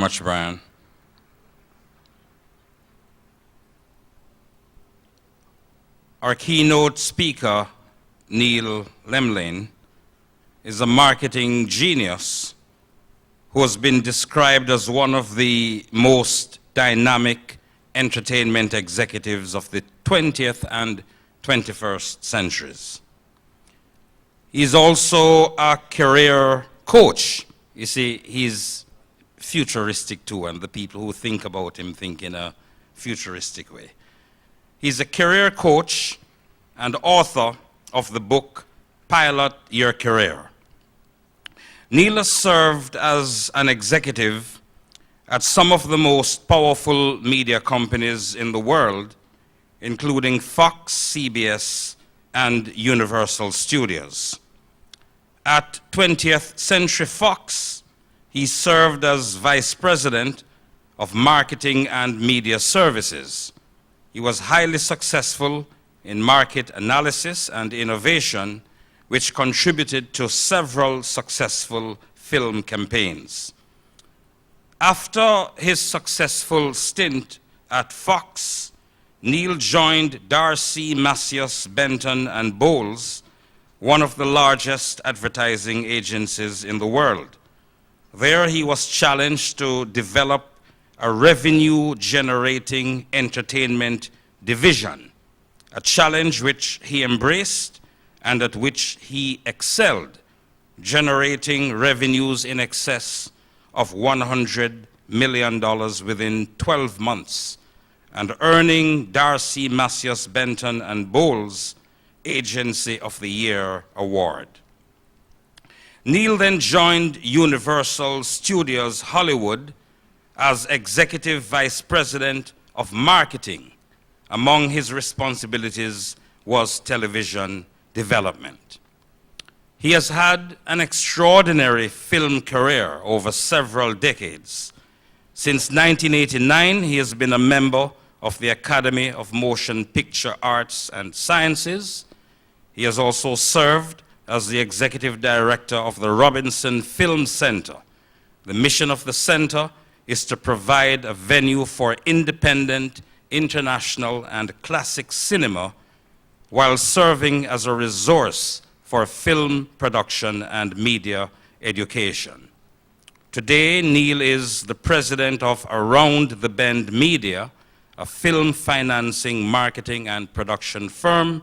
much, Brian. Our keynote speaker, Neal Lemlien, is a marketing genius who has been described as one of the most dynamic entertainment executives of the 20th and 21st centuries. He's also a career coach. You see, he's futuristic too, and the people who think about him think in a futuristic way. He's a career coach and author of the book, Pilot Your Career. Neal has served as an executive at some of the most powerful media companies in the world, including Fox, CBS, and Universal Studios. At 20th Century Fox, he served as Vice President of Marketing and Media Services. He was highly successful in market analysis and innovation, which contributed to several successful film campaigns. After his successful stint at Fox, Neal joined Darcy, Macias, Benton, and Bowles, one of the largest advertising agencies in the world. There he was challenged to develop a revenue-generating entertainment division, a challenge which he embraced and at which he excelled, generating revenues in excess of $100 million within 12 months and earning Darcy, Macias, Benton, and Bowles Agency of the Year award. Neal then joined Universal Studios Hollywood as Executive Vice President of Marketing. Among his responsibilities was television development. He has had an extraordinary film career over several decades. Since 1989, he has been a member of the Academy of Motion Picture Arts and Sciences. He has also served as the Executive Director of the Robinson Film Center. The mission of the center is to provide a venue for independent, international, and classic cinema while serving as a resource for film production and media education. Today, Neal is the president of Around the Bend Media, a film financing, marketing, and production firm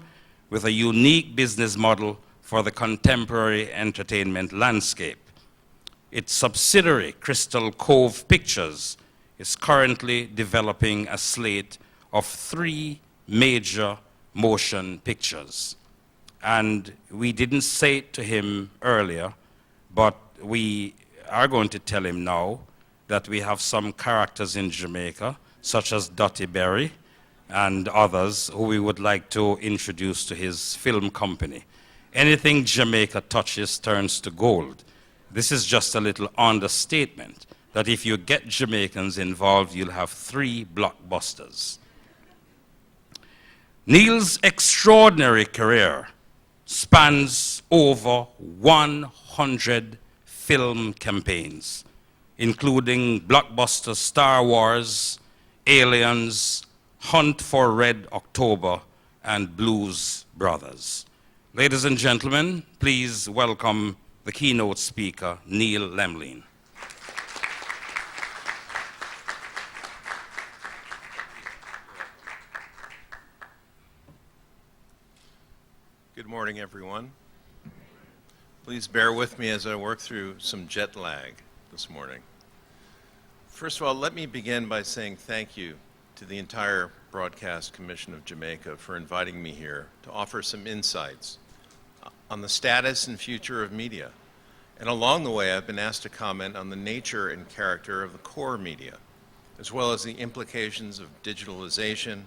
with a unique business model for the contemporary entertainment landscape. Its subsidiary, Crystal Cove Pictures, is currently developing a slate of 3 major motion pictures. And we didn't say it to him earlier, but we are going to tell him now that we have some characters in Jamaica, such as Dottie Berry and others, who we would like to introduce to his film company. Anything Jamaica touches turns to gold. This is just a little understatement that if you get Jamaicans involved, you'll have 3 blockbusters. Neal's extraordinary career spans over 100 film campaigns, including blockbuster Star Wars, Aliens, Hunt for Red October, and Blues Brothers. Ladies and gentlemen, please welcome the keynote speaker, Neal Lemlien. Good morning, everyone. Please bear with me as I work through some jet lag this morning. First of all, let me begin by saying thank you to the entire Broadcast Commission of Jamaica for inviting me here to offer some insights on the status and future of media. And along the way, I've been asked to comment on the nature and character of the core media, as well as the implications of digitalization,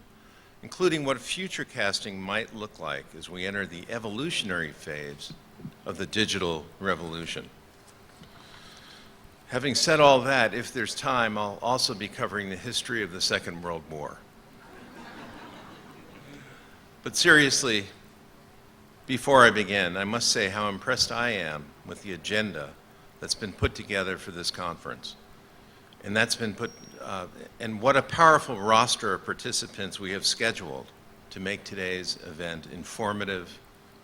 including what future casting might look like as we enter the evolutionary phase of the digital revolution. Having said all that, if there's time, I'll also be covering the history of the Second World War. But seriously, before I begin, I must say how impressed I am with the agenda that's been put together for this conference. And that's been put, and what a powerful roster of participants we have scheduled to make today's event informative,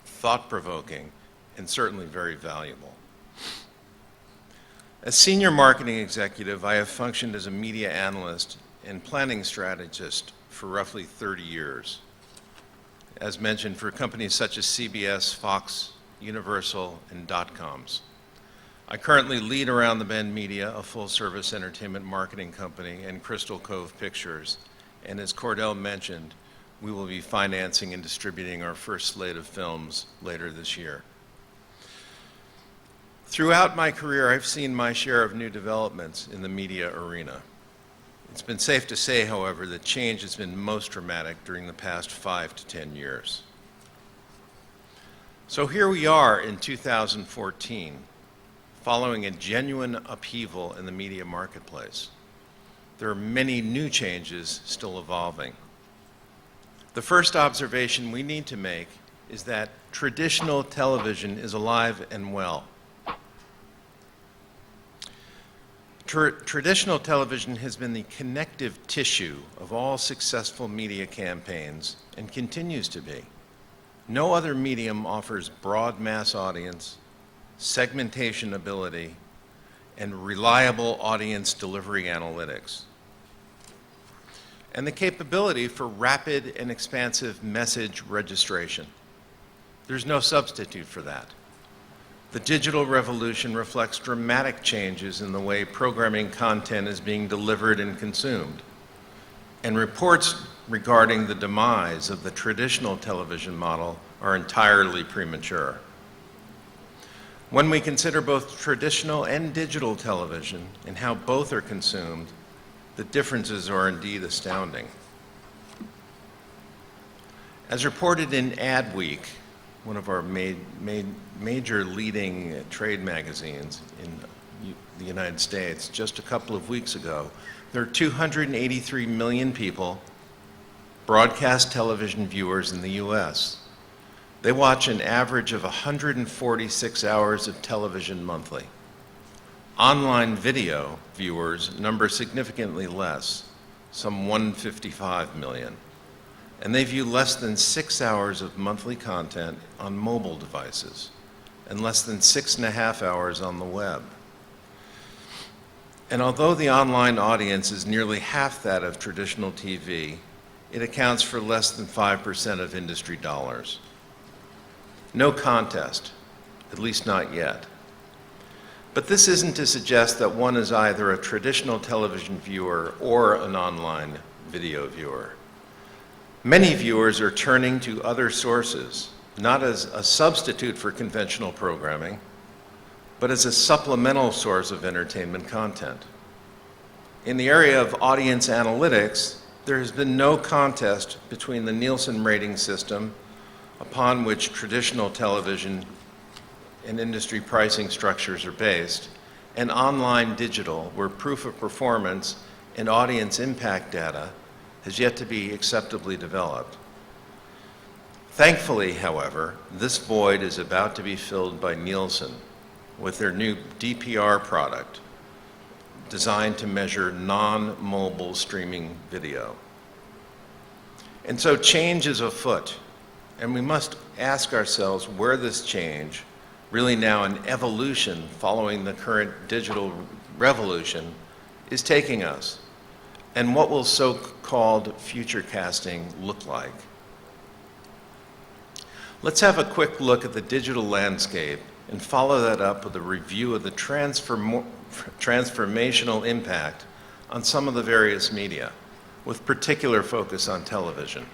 thought-provoking, and certainly very valuable. As senior marketing executive, I have functioned as a media analyst and planning strategist for roughly 30 years. As mentioned, for companies such as CBS, Fox, Universal, and dot-coms. I currently lead Around the Bend Media, a full-service entertainment marketing company, and Crystal Cove Pictures. And as Cordell mentioned, we will be financing and distributing our first slate of films later this year. Throughout my career, I've seen my share of new developments in the media arena. It's been safe to say, however, that change has been most dramatic during the past 5 to 10 years. So here we are in 2014, following a genuine upheaval in the media marketplace. There are many new changes still evolving. The first observation we need to make is that traditional television is alive and well. Traditional television has been the connective tissue of all successful media campaigns and continues to be. No other medium offers broad mass audience, segmentation ability, and reliable audience delivery analytics, and the capability for rapid and expansive message registration. There's no substitute for that. The digital revolution reflects dramatic changes in the way programming content is being delivered and consumed, and reports regarding the demise of the traditional television model are entirely premature. When we consider both traditional and digital television and how both are consumed, the differences are indeed astounding. As reported in Adweek, one of our major leading trade magazines in the United States, just a couple of weeks ago, there are 283 million people, broadcast television viewers in the US. They watch an average of 146 hours of television monthly. Online video viewers number significantly less, some 155 million. And they view less than 6 hours of monthly content on mobile devices and less than 6.5 hours on the web. And although the online audience is nearly half that of traditional TV, it accounts for less than 5% of industry dollars. No contest, at least not yet. But this isn't to suggest that one is either a traditional television viewer or an online video viewer. Many viewers are turning to other sources, not as a substitute for conventional programming, but as a supplemental source of entertainment content. In the area of audience analytics, there has been no contest between the Nielsen rating system, upon which traditional television and industry pricing structures are based, and online digital, where proof of performance and audience impact data has yet to be acceptably developed. Thankfully, however, this void is about to be filled by Nielsen with their new DPR product designed to measure non-mobile streaming video. And so change is afoot, and we must ask ourselves where this change, really now an evolution following the current digital revolution, is taking us, and what will so-called future casting look like. Let's have a quick look at the digital landscape and follow that up with a review of the transformational impact on some of the various media, with particular focus on television.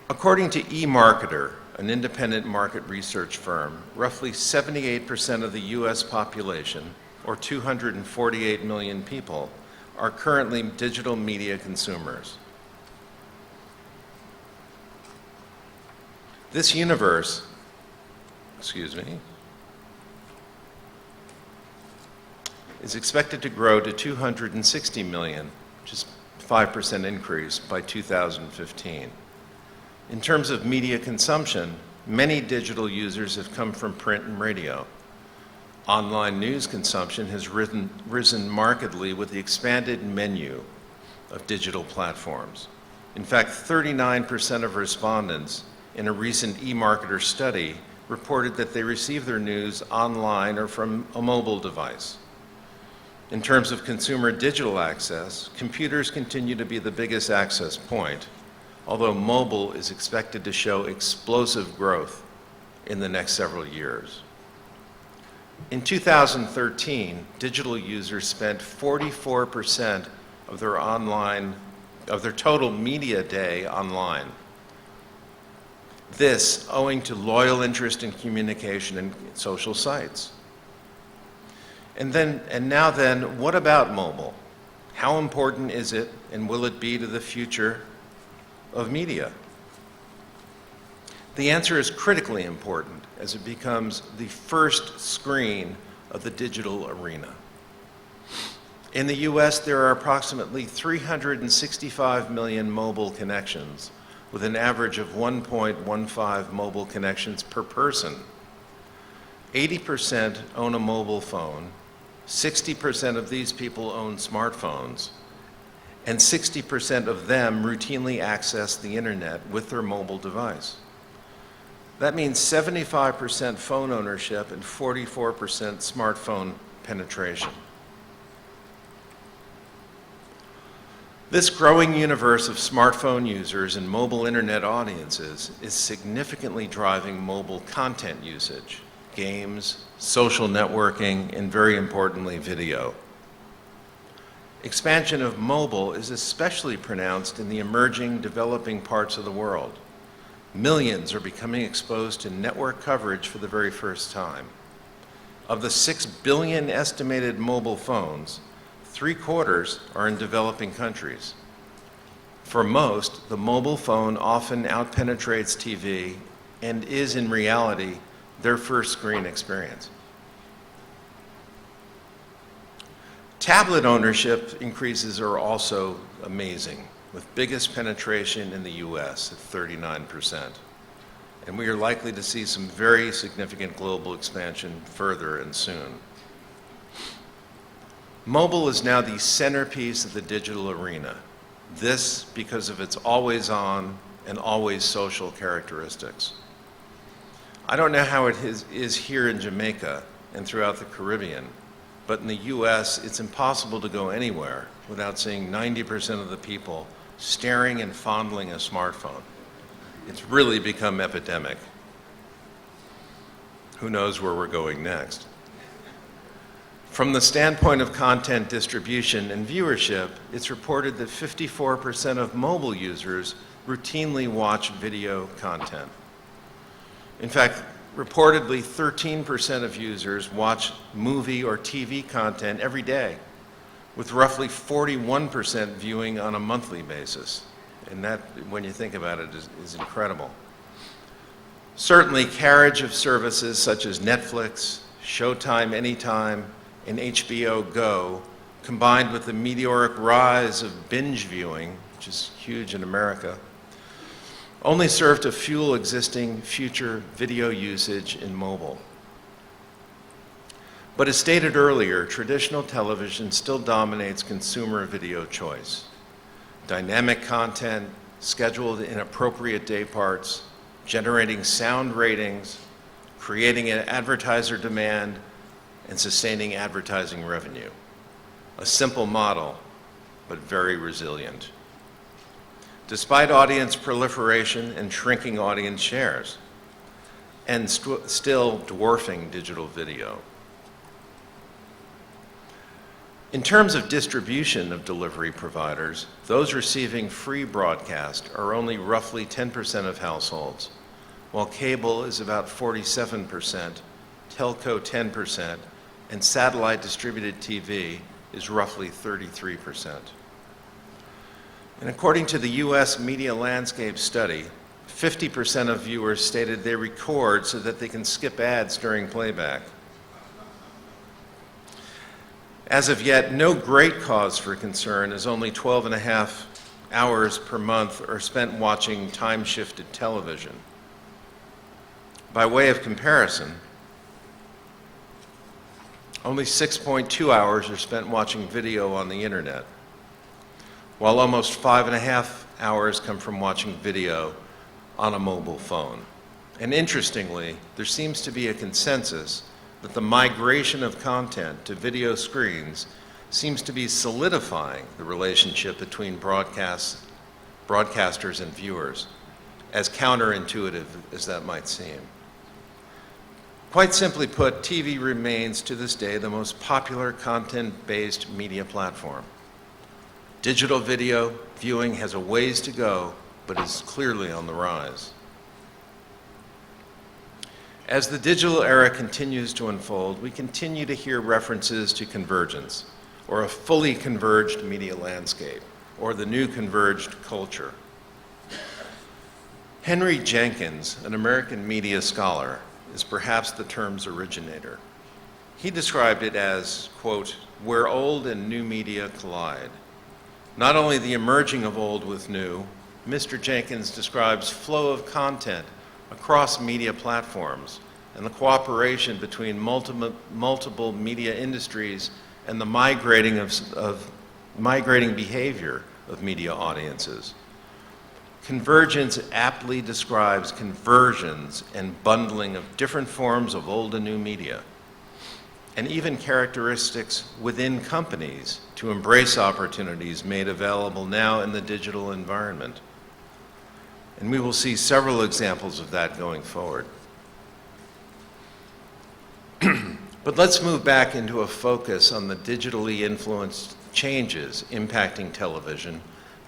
According to eMarketer, an independent market research firm, roughly 78% of the US population, or 248 million people, are currently digital media consumers. This universe, is expected to grow to 260 million, which is a 5% increase by 2015. In terms of media consumption, many digital users have come from print and radio. Online news consumption has risen markedly with the expanded menu of digital platforms. In fact, 39% of respondents in a recent eMarketer study reported that they receive their news online or from a mobile device. In terms of consumer digital access, computers continue to be the biggest access point, although mobile is expected to show explosive growth in the next several years. In 2013, digital users spent 44% of their total media day online. This owing to loyal interest in communication and social sites. And now then, what about mobile? How important is it, and will it be to the future of media? The answer is critically important as it becomes the first screen of the digital arena. In the US, there are approximately 365 million mobile connections, with an average of 1.15 mobile connections per person. 80% own a mobile phone, 60% of these people own smartphones, and 60% of them routinely access the internet with their mobile device. That means 75% phone ownership and 44% smartphone penetration. This growing universe of smartphone users and mobile internet audiences is significantly driving mobile content usage, games, social networking, and very importantly, video. Expansion of mobile is especially pronounced in the emerging, developing parts of the world. Millions are becoming exposed to network coverage for the very first time. Of the 6 billion estimated mobile phones, 3/4 are in developing countries. For most, the mobile phone often outpenetrates TV and is in reality their first screen experience. Tablet ownership increases are also amazing, with biggest penetration in the US at 39%. And we are likely to see some very significant global expansion further and soon. Mobile is now the centerpiece of the digital arena. This because of its always on and always social characteristics. I don't know how it is here in Jamaica and throughout the Caribbean, but in the US, it's impossible to go anywhere without seeing 90% of the people staring and fondling a smartphone. It's really become epidemic. Who knows where we're going next? From the standpoint of content distribution and viewership, it's reported that 54% of mobile users routinely watch video content. In fact, reportedly 13% of users watch movie or TV content every day, with roughly 41% viewing on a monthly basis. And that, when you think about it, is incredible. Certainly, carriage of services such as Netflix, Showtime Anytime, and HBO Go, combined with the meteoric rise of binge viewing, which is huge in America, only serve to fuel existing future video usage in mobile. But as stated earlier, traditional television still dominates consumer video choice. Dynamic content, scheduled in appropriate day parts, generating sound ratings, creating an advertiser demand, and sustaining advertising revenue. A simple model, but very resilient. Despite audience proliferation and shrinking audience shares, and still dwarfing digital video. In terms of distribution of delivery providers, those receiving free broadcast are only roughly 10% of households, while cable is about 47%, telco 10%, and satellite distributed TV is roughly 33%. And according to the US Media Landscape Study, 50% of viewers stated they record so that they can skip ads during playback. As of yet, no great cause for concern, as only 12.5 hours per month are spent watching time-shifted television. By way of comparison, Only 6.2 hours are spent watching video on the internet, while almost 5.5 hours come from watching video on a mobile phone. And interestingly, there seems to be a consensus that the migration of content to video screens seems to be solidifying the relationship between broadcasters and viewers, as counterintuitive as that might seem. Quite simply put, TV remains to this day the most popular content-based media platform. Digital video viewing has a ways to go, but is clearly on the rise. As the digital era continues to unfold, we continue to hear references to convergence, or a fully converged media landscape, or the new converged culture. Henry Jenkins, an American media scholar, is perhaps the term's originator. He described it as, quote, where old and new media collide. Not only the emerging of old with new, Mr. Jenkins describes flow of content across media platforms and the cooperation between multiple media industries and the migrating behavior of media audiences. Convergence aptly describes conversions and bundling of different forms of old and new media, and even characteristics within companies to embrace opportunities made available now in the digital environment. And we will see several examples of that going forward. But let's move back into a focus on the digitally influenced changes impacting television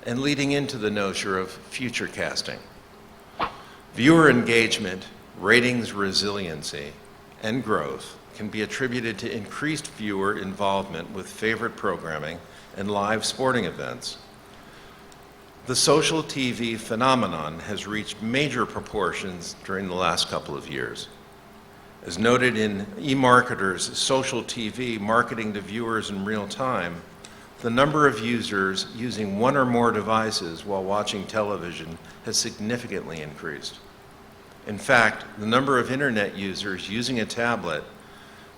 and leading into the notion of future casting. Viewer engagement, ratings resiliency, and growth can be attributed to increased viewer involvement with favorite programming and live sporting events. The social TV phenomenon has reached major proportions during the last couple of years. As noted in eMarketer's social TV marketing to viewers in real time, the number of users using one or more devices while watching television has significantly increased. In fact, the number of internet users using a tablet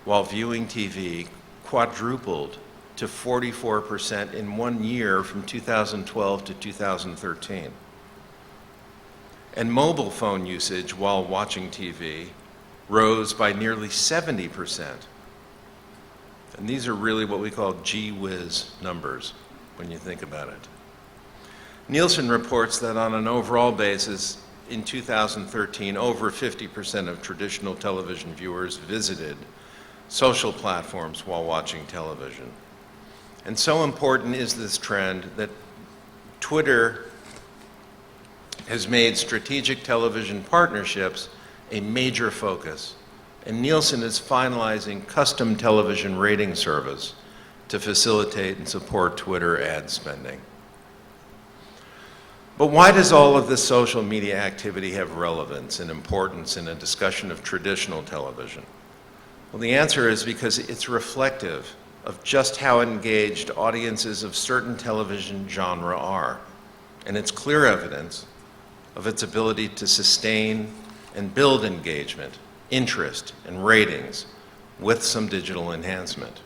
while viewing TV quadrupled to 44% in 1 year from 2012 to 2013. And mobile phone usage while watching TV rose by nearly 70%. And these are really what we call gee whiz numbers when you think about it. Nielsen reports that on an overall basis, in 2013, over 50% of traditional television viewers visited social platforms while watching television. And so important is this trend that Twitter has made strategic television partnerships a major focus, and Nielsen is finalizing custom television rating service to facilitate and support Twitter ad spending. But why does all of this social media activity have relevance and importance in a discussion of traditional television? Well, the answer is because it's reflective of just how engaged audiences of certain television genre are, and it's clear evidence of its ability to sustain and build engagement, interest, and ratings with some digital enhancement.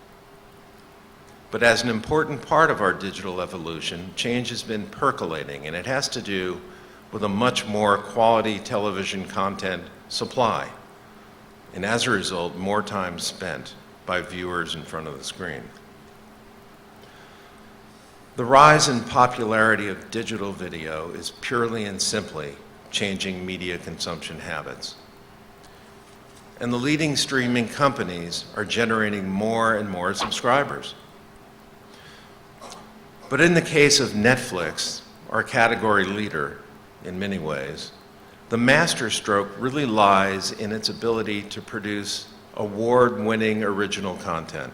But as an important part of our digital evolution, change has been percolating, and it has to do with a much more quality television content supply, and as a result, more time spent by viewers in front of the screen. The rise in popularity of digital video is purely and simply changing media consumption habits. And the leading streaming companies are generating more and more subscribers. But in the case of Netflix, our category leader in many ways, the masterstroke really lies in its ability to produce award-winning original content.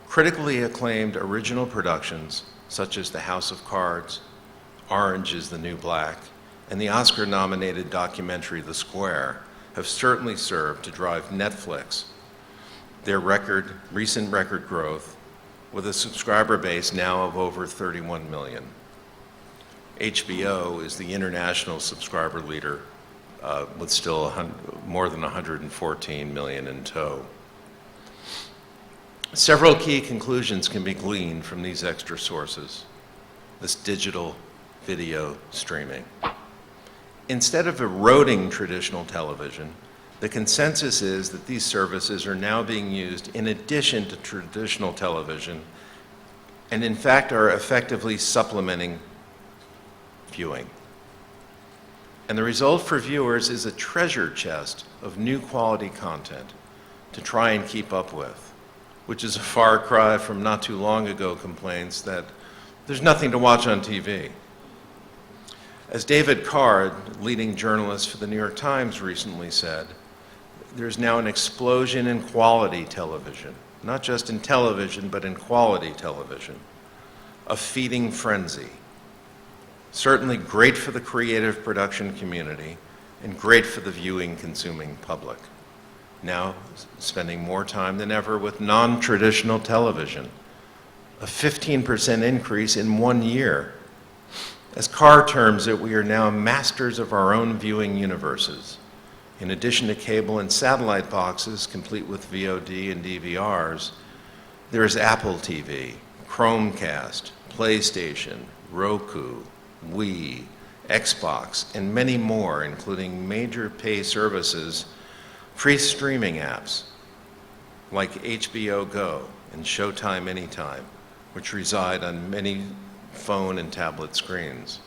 Critically acclaimed original productions, such as The House of Cards, Orange is the New Black, and the Oscar-nominated documentary The Square, have certainly served to drive Netflix, their recent record growth, with a subscriber base now of over 31 million. HBO is the international subscriber leader with still more than 114 million in tow. Several key conclusions can be gleaned from these extra sources, this digital video streaming. Instead of eroding traditional television, the consensus is that these services are now being used in addition to traditional television and in fact are effectively supplementing viewing. And the result for viewers is a treasure chest of new quality content to try and keep up with, which is a far cry from not too long ago complaints that there's nothing to watch on TV. As David Card, leading journalist for the New York Times, recently said, there's now an explosion in quality television, not just in television, but in quality television, a feeding frenzy. Certainly great for the creative production community and great for the viewing, consuming public. Now spending more time than ever with non-traditional television, a 15% increase in 1 year. As Carr terms it, we are now masters of our own viewing universes. In addition to cable and satellite boxes, complete with VOD and DVRs, there is Apple TV, Chromecast, PlayStation, Roku, Wii, Xbox, and many more, including major pay services, free streaming apps like HBO Go and Showtime Anytime, which reside on many phone and tablet screens.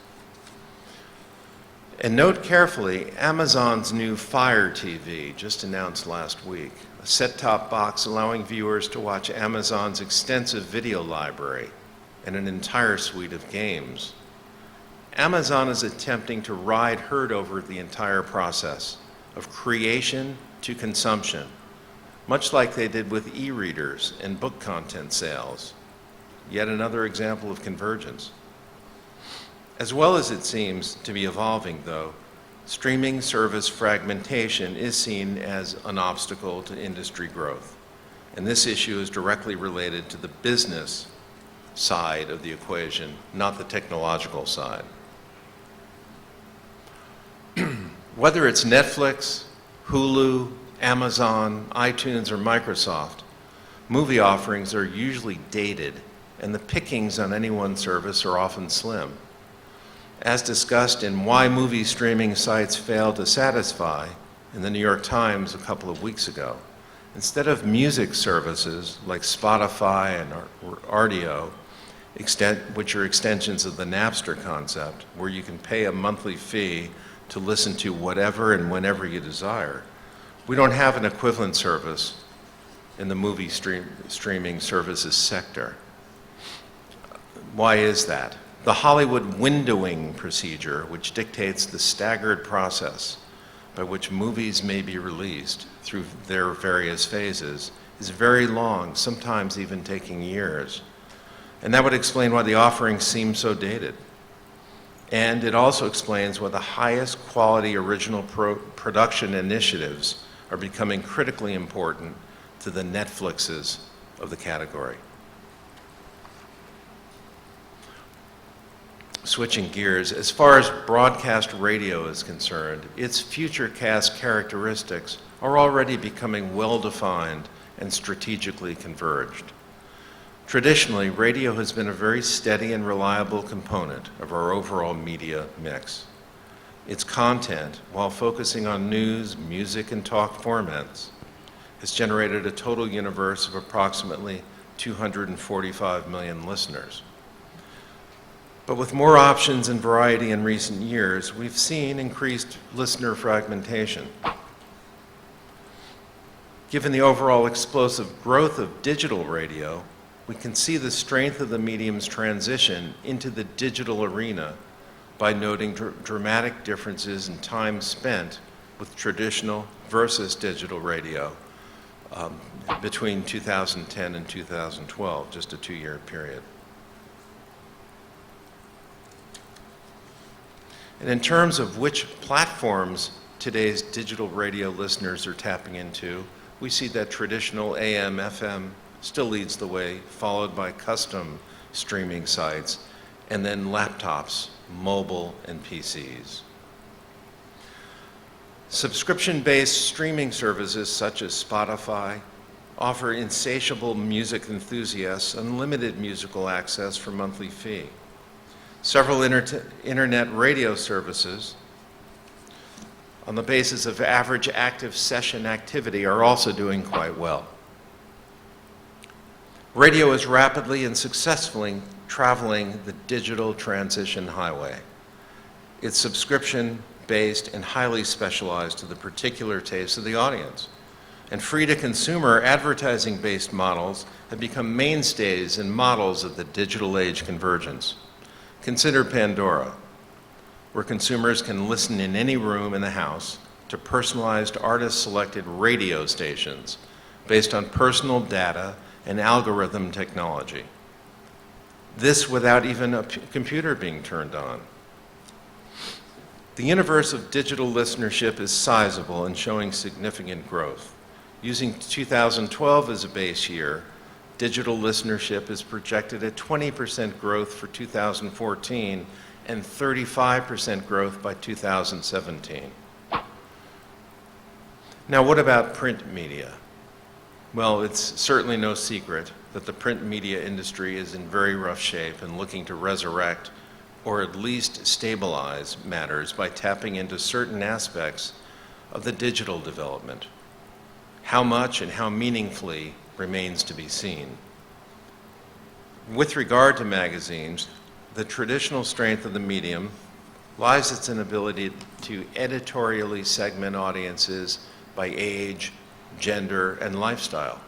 And note carefully, Amazon's new Fire TV, just announced last week, a set-top box allowing viewers to watch Amazon's extensive video library and an entire suite of games. Amazon is attempting to ride herd over the entire process of creation to consumption, much like they did with e-readers and book content sales. Yet another example of convergence. As well as it seems to be evolving, though, streaming service fragmentation is seen as an obstacle to industry growth. And this issue is directly related to the business side of the equation, not the technological side. Whether it's Netflix, Hulu, Amazon, iTunes, or Microsoft, movie offerings are usually dated, and the pickings on any one service are often slim. As discussed in Why Movie Streaming Sites Fail to Satisfy in the New York Times a couple of weeks ago, instead of music services like Spotify and Rdio, which are extensions of the Napster concept, where you can pay a monthly fee to listen to whatever and whenever you desire, we don't have an equivalent service in the movie streaming services sector. Why is that? The Hollywood windowing procedure, which dictates the staggered process by which movies may be released through their various phases, is very long, sometimes even taking years. And that would explain why the offerings seem so dated. And it also explains why the highest quality original production initiatives are becoming critically important to the Netflixes of the category. Switching gears, as far as broadcast radio is concerned, its future cast characteristics are already becoming well-defined and strategically converged. Traditionally, radio has been a very steady and reliable component of our overall media mix. Its content, while focusing on news, music, and talk formats, has generated a total universe of approximately 245 million listeners. But with more options and variety in recent years, we've seen increased listener fragmentation. Given the overall explosive growth of digital radio, we can see the strength of the medium's transition into the digital arena by noting dramatic differences in time spent with traditional versus digital radio between 2010 and 2012, just a 2-year period. And in terms of which platforms today's digital radio listeners are tapping into, we see that traditional AM, FM still leads the way, followed by custom streaming sites, and then laptops, mobile, and PCs. Subscription-based streaming services such as Spotify, offer insatiable music enthusiasts unlimited musical access for monthly fee. Several internet radio services, on the basis of average active session activity, are also doing quite well. Radio is rapidly and successfully traveling the digital transition highway. It's subscription-based and highly specialized to the particular tastes of the audience. And free-to-consumer advertising-based models have become mainstays and models of the digital age convergence. Consider Pandora, where consumers can listen in any room in the house to personalized artist-selected radio stations based on personal data and algorithm technology. This without even a computer being turned on. The universe of digital listenership is sizable and showing significant growth. Using 2012 as a base year, digital listenership is projected at 20% growth for 2014 and 35% growth by 2017. Now, what about print media? Well, it's certainly no secret that the print media industry is in very rough shape and looking to resurrect or at least stabilize matters by tapping into certain aspects of the digital development. How much and how meaningfully remains to be seen. With regard to magazines, the traditional strength of the medium lies its inability to editorially segment audiences by age, gender, and lifestyle.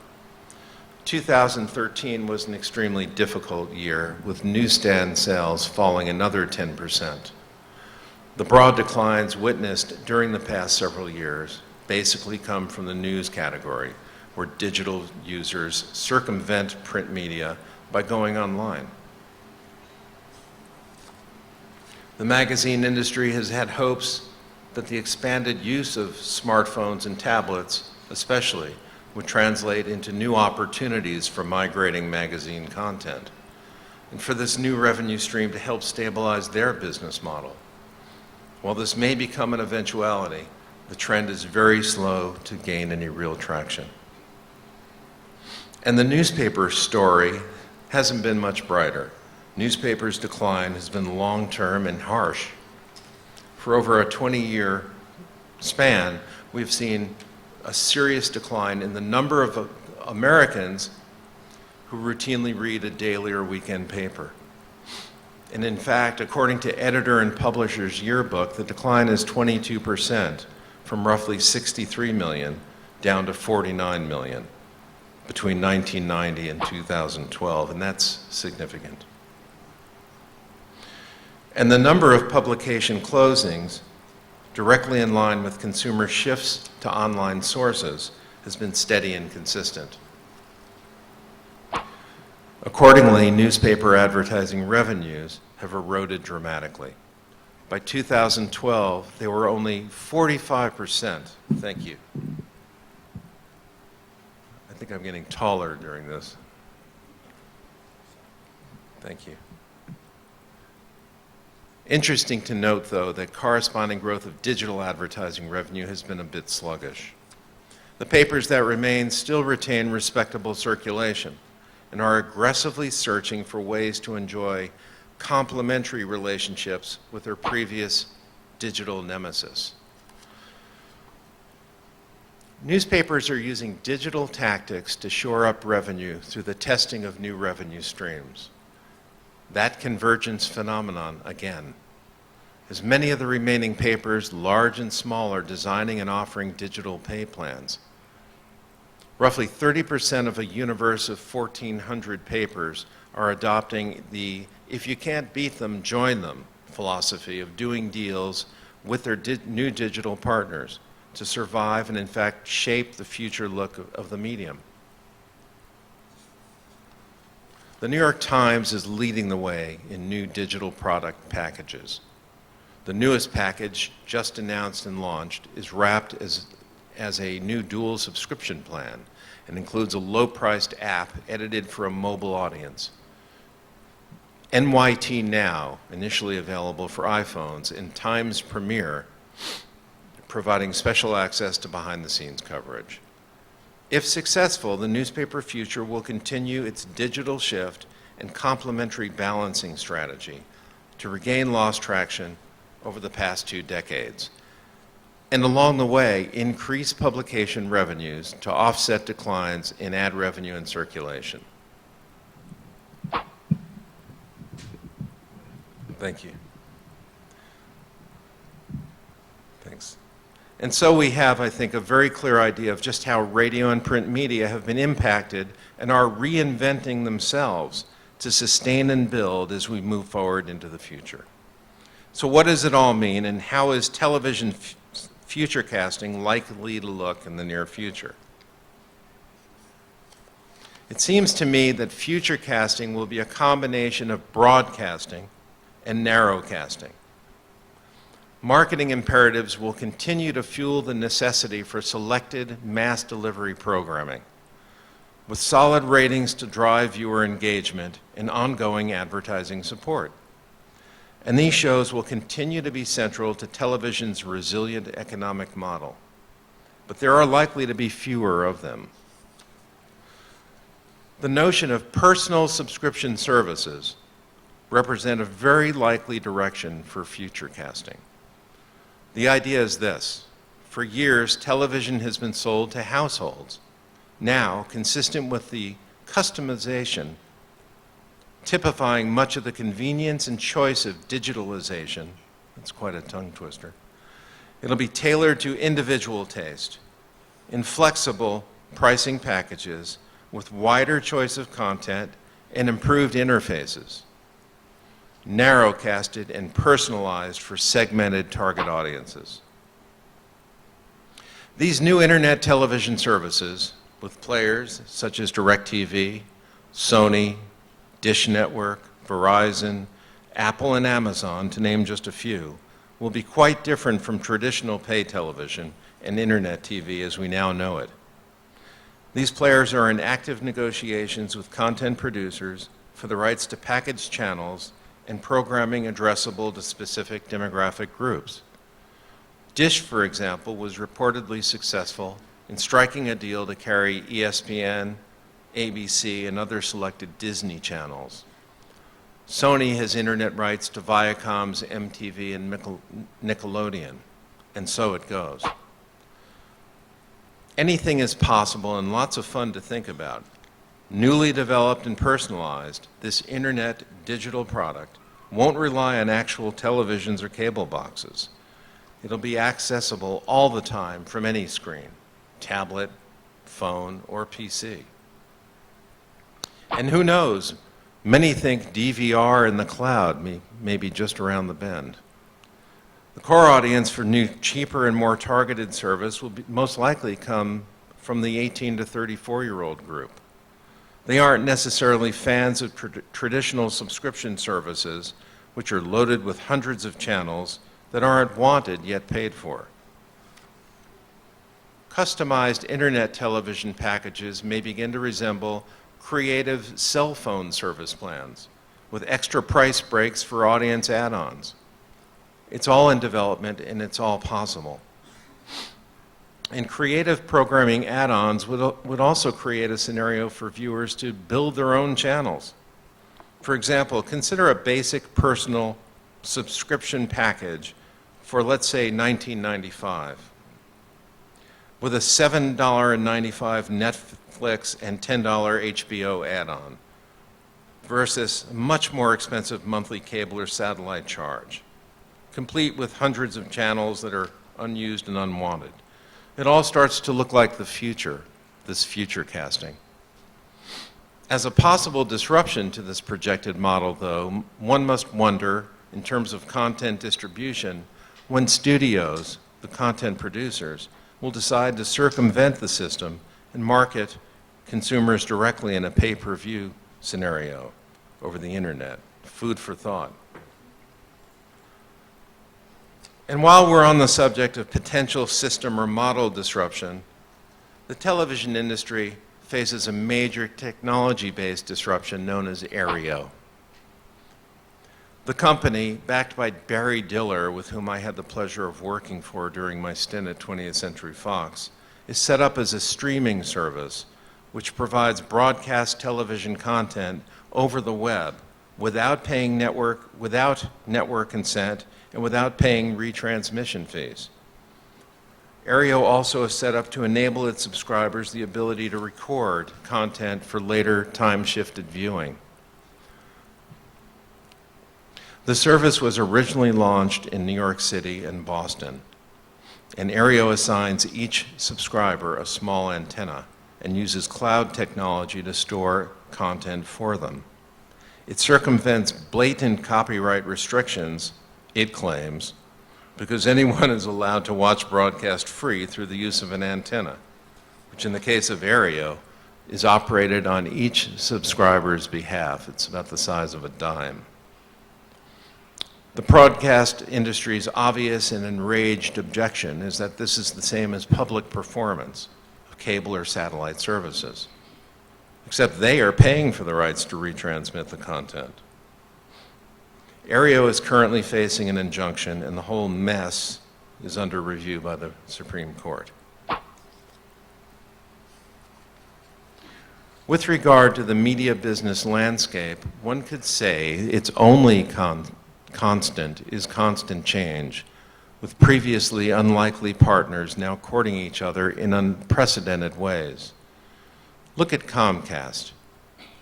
2013 was an extremely difficult year, with newsstand sales falling another 10%. The broad declines witnessed during the past several years basically come from the news category, where digital users circumvent print media by going online. The magazine industry has had hopes that the expanded use of smartphones and tablets, especially, would translate into new opportunities for migrating magazine content, and for this new revenue stream to help stabilize their business model. While this may become an eventuality, the trend is very slow to gain any real traction. And the newspaper story hasn't been much brighter. Newspapers' decline has been long-term and harsh. For over a 20-year span, we've seen a serious decline in the number of Americans who routinely read a daily or weekend paper. And in fact, according to Editor and Publisher's Yearbook, the decline is 22%, from roughly 63 million down to 49 million between 1990 and 2012, and that's significant. And the number of publication closings, directly in line with consumer shifts to online sources, has been steady and consistent. Accordingly, newspaper advertising revenues have eroded dramatically. By 2012, they were only 45%. Thank you. I think I'm getting taller during this. Thank you. Interesting to note, though, that corresponding growth of digital advertising revenue has been a bit sluggish. The papers that remain still retain respectable circulation and are aggressively searching for ways to enjoy complementary relationships with their previous digital nemesis. Newspapers are using digital tactics to shore up revenue through the testing of new revenue streams. That convergence phenomenon, again, as many of the remaining papers, large and small, are designing and offering digital pay plans. Roughly 30% of a universe of 1,400 papers are adopting the "if you can't beat them, join them" philosophy of doing deals with their new digital partners to survive and, in fact, shape the future look of the medium. The New York Times is leading the way in new digital product packages. The newest package, just announced and launched, is wrapped as a new dual subscription plan and includes a low-priced app edited for a mobile audience. NYT Now, initially available for iPhones, and Times Premiere, providing special access to behind-the-scenes coverage. If successful, the newspaper future will continue its digital shift and complementary balancing strategy to regain lost traction over the past 2 decades, and along the way, increase publication revenues to offset declines in ad revenue and circulation. Thank you. Thanks. And so we have, I think, a very clear idea of just how radio and print media have been impacted and are reinventing themselves to sustain and build as we move forward into the future. So what does it all mean, and how is television future casting likely to look in the near future? It seems to me that future casting will be a combination of broadcasting and narrowcasting. Marketing imperatives will continue to fuel the necessity for selected mass delivery programming, with solid ratings to drive viewer engagement and ongoing advertising support. And these shows will continue to be central to television's resilient economic model. But there are likely to be fewer of them. The notion of personal subscription services represent a very likely direction for future casting. The idea is this: for years, television has been sold to households. Now, consistent with the customization typifying much of the convenience and choice of digitalization, that's quite a tongue twister, it'll be tailored to individual taste in flexible pricing packages with wider choice of content and improved interfaces, narrowcasted and personalized for segmented target audiences. These new internet television services, with players such as DirecTV, Sony, Dish Network, Verizon, Apple, and Amazon, to name just a few, will be quite different from traditional pay television and internet TV as we now know it. These players are in active negotiations with content producers for the rights to package channels and programming addressable to specific demographic groups. Dish, for example, was reportedly successful in striking a deal to carry ESPN, ABC, and other selected Disney channels. Sony has internet rights to Viacom's MTV and Nickelodeon, and so it goes. Anything is possible and lots of fun to think about. Newly developed and personalized, this internet digital product won't rely on actual televisions or cable boxes. It'll be accessible all the time from any screen, tablet, phone, or PC. And who knows, many think DVR in the cloud may be just around the bend. The core audience for new, cheaper, and more targeted service will most likely come from the 18 to 34-year-old group. They aren't necessarily fans of traditional subscription services, which are loaded with hundreds of channels that aren't wanted yet paid for. Customized internet television packages may begin to resemble creative cell phone service plans with extra price breaks for audience add-ons. It's all in development and it's all possible. And creative programming add-ons would also create a scenario for viewers to build their own channels. For example, consider a basic personal subscription package for, let's say, $19.95 with a $7.95 Netflix and $10 HBO add-on versus a much more expensive monthly cable or satellite charge, complete with hundreds of channels that are unused and unwanted. It all starts to look like the future, this future casting. As a possible disruption to this projected model, though, one must wonder, in terms of content distribution, when studios, the content producers, will decide to circumvent the system and market consumers directly in a pay-per-view scenario over the internet. Food for thought. And while we're on the subject of potential system or model disruption, the television industry faces a major technology-based disruption known as Aereo. The company, backed by Barry Diller, with whom I had the pleasure of working for during my stint at 20th Century Fox, is set up as a streaming service which provides broadcast television content over the web without network consent and without paying retransmission fees. Aereo also is set up to enable its subscribers the ability to record content for later time-shifted viewing. The service was originally launched in New York City and Boston, and Aereo assigns each subscriber a small antenna and uses cloud technology to store content for them. It circumvents blatant copyright restrictions, it claims, because anyone is allowed to watch broadcast free through the use of an antenna, which in the case of Aereo is operated on each subscriber's behalf. It's about the size of a dime. The broadcast industry's obvious and enraged objection is that this is the same as public performance of cable or satellite services, except they are paying for the rights to retransmit the content. Aereo is currently facing an injunction, and the whole mess is under review by the Supreme Court. With regard to the media business landscape, one could say its only constant is constant change, with previously unlikely partners now courting each other in unprecedented ways. Look at Comcast,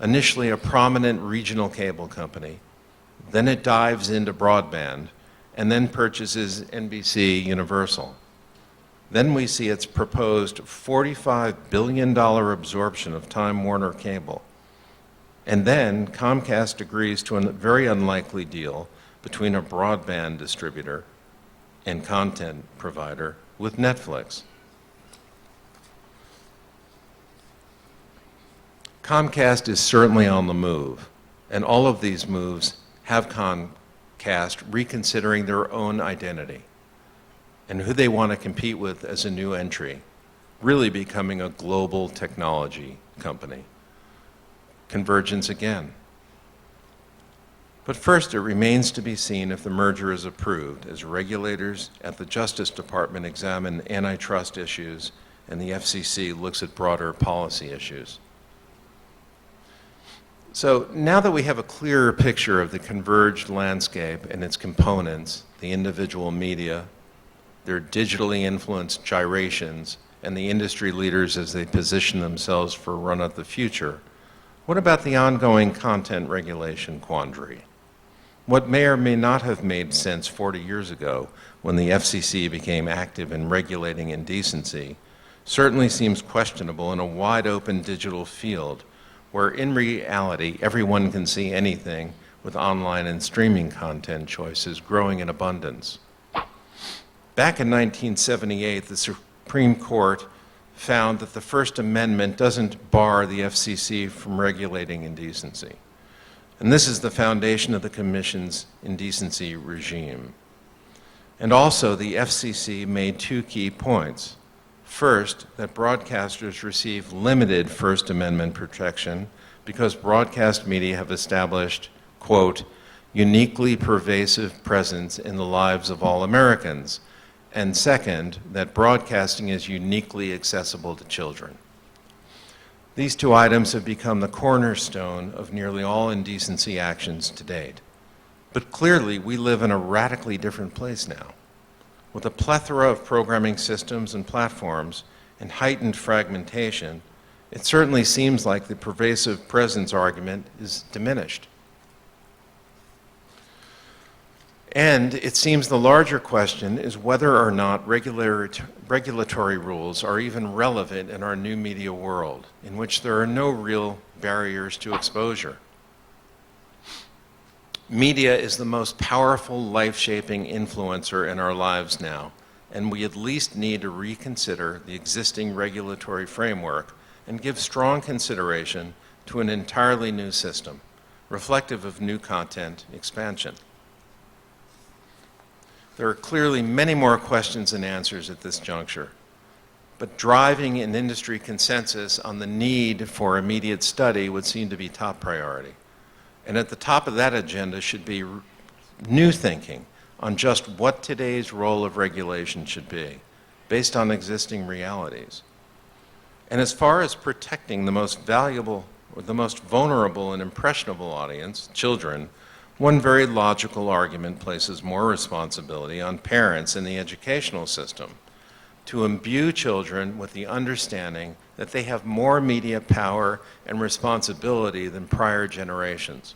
initially a prominent regional cable company, then it dives into broadband, and then purchases NBC Universal. Then we see its proposed $45 billion absorption of Time Warner Cable. And then Comcast agrees to a very unlikely deal between a broadband distributor and content provider with Netflix. Comcast is certainly on the move, and all of these moves have Comcast reconsidering their own identity and who they want to compete with as a new entry, really becoming a global technology company. Convergence again. But first, it remains to be seen if the merger is approved as regulators at the Justice Department examine antitrust issues and the FCC looks at broader policy issues. So now that we have a clearer picture of the converged landscape and its components, the individual media, their digitally influenced gyrations, and the industry leaders as they position themselves for a run at the future, what about the ongoing content regulation quandary? What may or may not have made sense 40 years ago when the FCC became active in regulating indecency certainly seems questionable in a wide-open digital field where in reality everyone can see anything with online and streaming content choices growing in abundance. Back in 1978, the Supreme Court found that the First Amendment doesn't bar the FCC from regulating indecency. And this is the foundation of the Commission's indecency regime. And also, the FCC made two key points. First, that broadcasters receive limited First Amendment protection because broadcast media have established, quote, uniquely pervasive presence in the lives of all Americans. And second, that broadcasting is uniquely accessible to children. These two items have become the cornerstone of nearly all indecency actions to date. But clearly, we live in a radically different place now. With a plethora of programming systems and platforms and heightened fragmentation, it certainly seems like the pervasive presence argument is diminished. And it seems the larger question is whether or not regulatory rules are even relevant in our new media world, in which there are no real barriers to exposure. Media is the most powerful, life-shaping influencer in our lives now, and we at least need to reconsider the existing regulatory framework and give strong consideration to an entirely new system, reflective of new content expansion. There are clearly many more questions than answers at this juncture, but driving an industry consensus on the need for immediate study would seem to be top priority. And at the top of that agenda should be new thinking on just what today's role of regulation should be, based on existing realities. And as far as protecting the most valuable or the most vulnerable and impressionable audience, children, one very logical argument places more responsibility on parents in the educational system to imbue children with the understanding that they have more media power and responsibility than prior generations,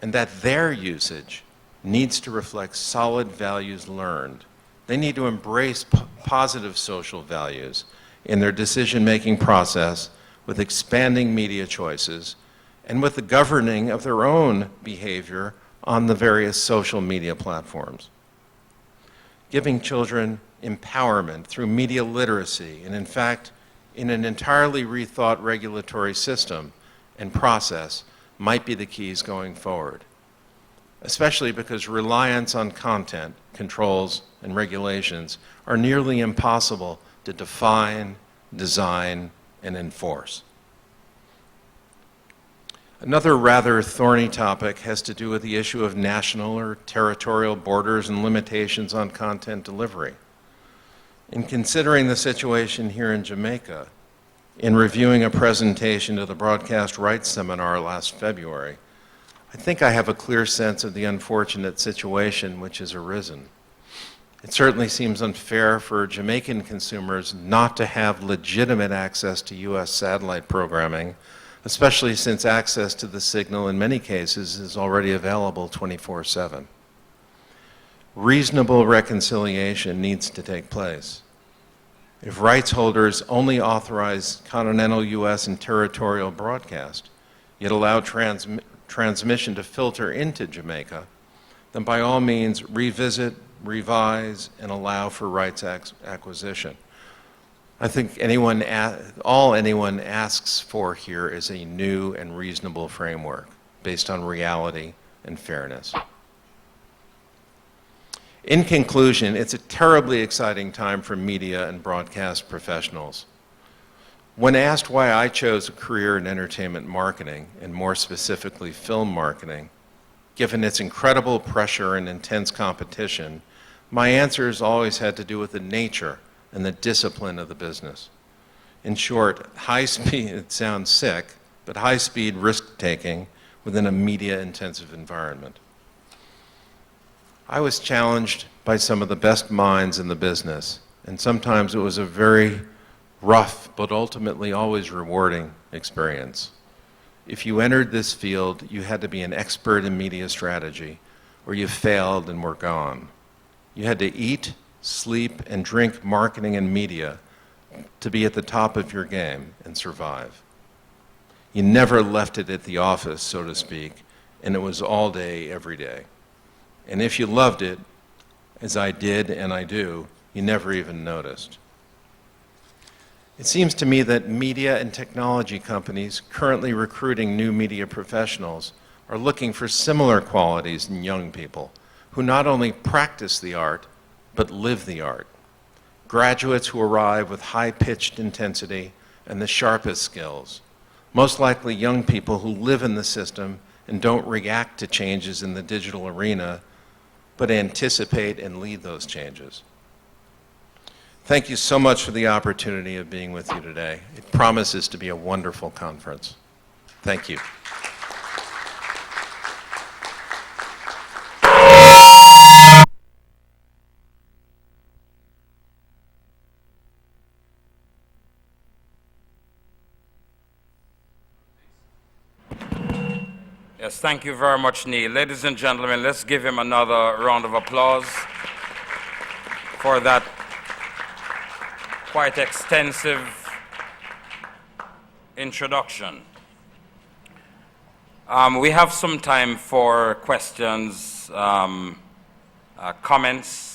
and that their usage needs to reflect solid values learned. They need to embrace positive social values in their decision-making process with expanding media choices and with the governing of their own behavior on the various social media platforms. Giving children empowerment through media literacy, and in fact, in an entirely rethought regulatory system and process, might be the keys going forward, especially because reliance on content, controls, and regulations are nearly impossible to define, design, and enforce. Another rather thorny topic has to do with the issue of national or territorial borders and limitations on content delivery. In considering the situation here in Jamaica, in reviewing a presentation to the Broadcast Rights Seminar last February, I think I have a clear sense of the unfortunate situation which has arisen. It certainly seems unfair for Jamaican consumers not to have legitimate access to U.S. satellite programming, especially since access to the signal in many cases is already available 24/7. Reasonable reconciliation needs to take place. If rights holders only authorize continental U.S. and territorial broadcast, yet allow transmission to filter into Jamaica, then by all means revisit, revise, and allow for rights acquisition. I think all anyone asks for here is a new and reasonable framework based on reality and fairness. In conclusion, it's a terribly exciting time for media and broadcast professionals. When asked why I chose a career in entertainment marketing, and more specifically film marketing, given its incredible pressure and intense competition, my answers always had to do with the nature and the discipline of the business. In short, high speed, it sounds sick, but high speed risk-taking within a media-intensive environment. I was challenged by some of the best minds in the business, and sometimes it was a very rough, but ultimately always rewarding experience. If you entered this field, you had to be an expert in media strategy, or you failed and were gone. You had to eat, sleep, and drink marketing and media to be at the top of your game and survive. You never left it at the office, so to speak, and it was all day, every day. And if you loved it, as I did and I do, you never even noticed. It seems to me that media and technology companies currently recruiting new media professionals are looking for similar qualities in young people who not only practice the art, but live the art. Graduates who arrive with high-pitched intensity and the sharpest skills. Most likely young people who live in the system and don't react to changes in the digital arena, but anticipate and lead those changes. Thank you so much for the opportunity of being with you today. It promises to be a wonderful conference. Thank you. Yes, thank you very much, Neal. Ladies and gentlemen, let's give him another round of applause for that quite extensive introduction. We have some time for questions, comments,